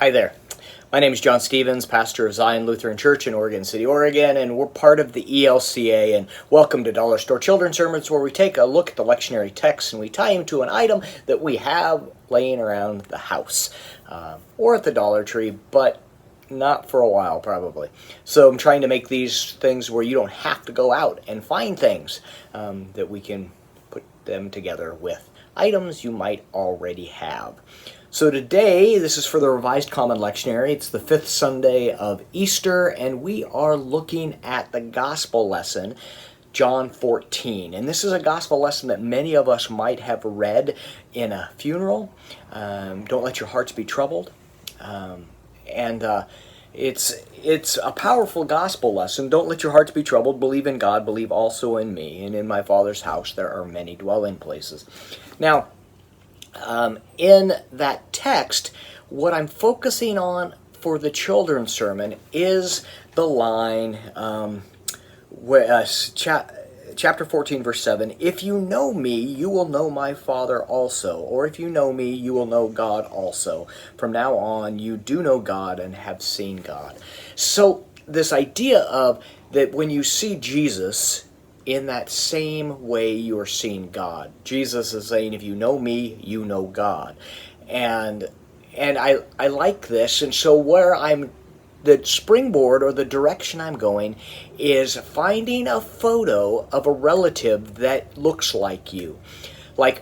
Hi there. My name is John Stevens, pastor of Zion Lutheran Church in Oregon City, Oregon, and we're part of the ELCA, and welcome to Dollar Store Children's Sermons, where we take a look at the lectionary text and we tie them to an item that we have laying around the house, or at the Dollar Tree, but not for a while, probably. So I'm trying to make these things where you don't have to go out and find things, that we can put them together with items you might already have. So today, this is for the Revised Common Lectionary. It's the 5th Sunday of Easter, and we are looking at the Gospel lesson, John 14. And this is a Gospel lesson that many of us might have read in a funeral. Don't let your hearts be troubled. It's a powerful Gospel lesson. Don't let your hearts be troubled. Believe in God. Believe also in me. And in my Father's house there are many dwelling places. Now, in that text, what I'm focusing on for the children's sermon is the line, chapter 14, verse 7, "If you know me, you will know my Father also, or if you know me, you will know God also. From now on, you do know God and have seen God." So this idea of that when you see Jesus, in that same way you are seeing God. Jesus is saying, if you know me, you know God. And I like this, and so the springboard or the direction I'm going is finding a photo of a relative that looks like you.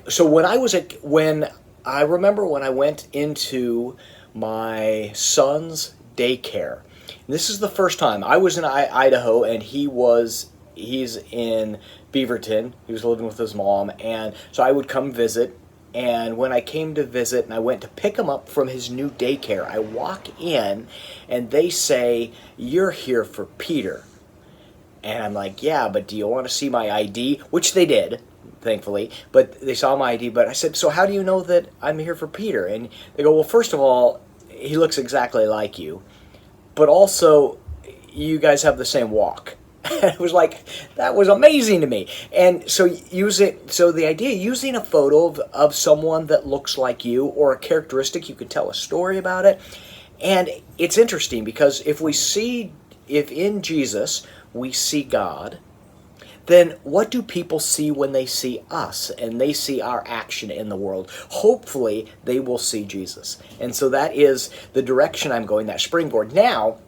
So when I remember when I went into my son's daycare. This is the first time. I was in Idaho, and he's in Beaverton. He was living with his mom, and so I would come visit. And when I came to visit and I went to pick him up from his new daycare, I walk in and they say, "You're here for Peter." And I'm like, "Yeah, but do you want to see my ID?" Which they did, thankfully, but they saw my ID. But I said, "So how do you know that I'm here for Peter?" And they go, "Well, first of all, he looks exactly like you, but also you guys have the same walk." It was like, that was amazing to me. And so the idea, using a photo of someone that looks like you or a characteristic, you could tell a story about it. And it's interesting because if in Jesus we see God, then what do people see when they see us and they see our action in the world? Hopefully they will see Jesus. And so that is the direction I'm going, that springboard. Now,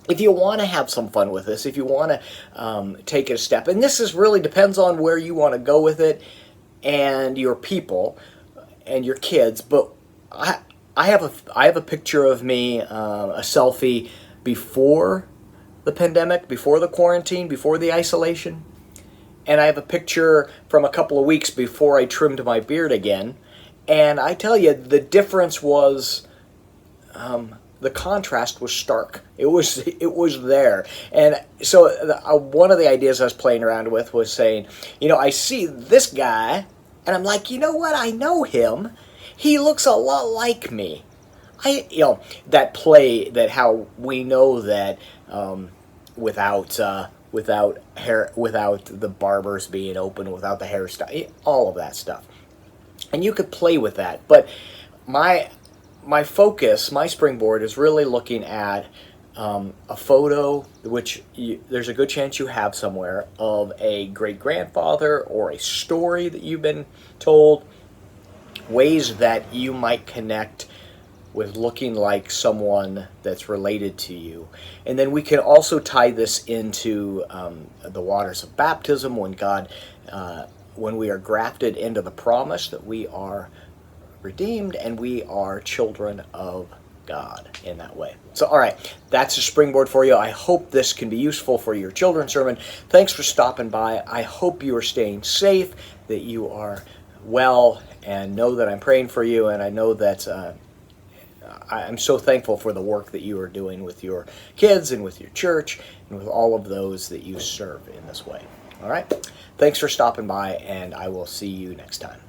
if you want to have some fun with this, if you want to take it a step, and this really depends on where you want to go with it and your people and your kids, but I have a picture of me, a selfie before the pandemic, before the quarantine, before the isolation, and I have a picture from a couple of weeks before I trimmed my beard again, and I tell you, the difference was... the contrast was stark. It was there. And so one of the ideas I was playing around with was saying, I see this guy, and I'm like, you know what? I know him. He looks a lot like me. That play, that how we know that without hair, without the barbers being open, without the hairstyle, all of that stuff. And you could play with that. But my focus, my springboard, is really looking at a photo, which there's a good chance you have somewhere, of a great-grandfather or a story that you've been told, ways that you might connect with looking like someone that's related to you. And then we can also tie this into the waters of baptism, when we are grafted into the promise that we are redeemed and we are children of God in that way. So, all right, that's a springboard for you. I hope this can be useful for your children's sermon. Thanks for stopping by. I hope you are staying safe, that you are well, and know that I'm praying for you, and I know that I'm so thankful for the work that you are doing with your kids and with your church and with all of those that you serve in this way. All right, thanks for stopping by, and I will see you next time.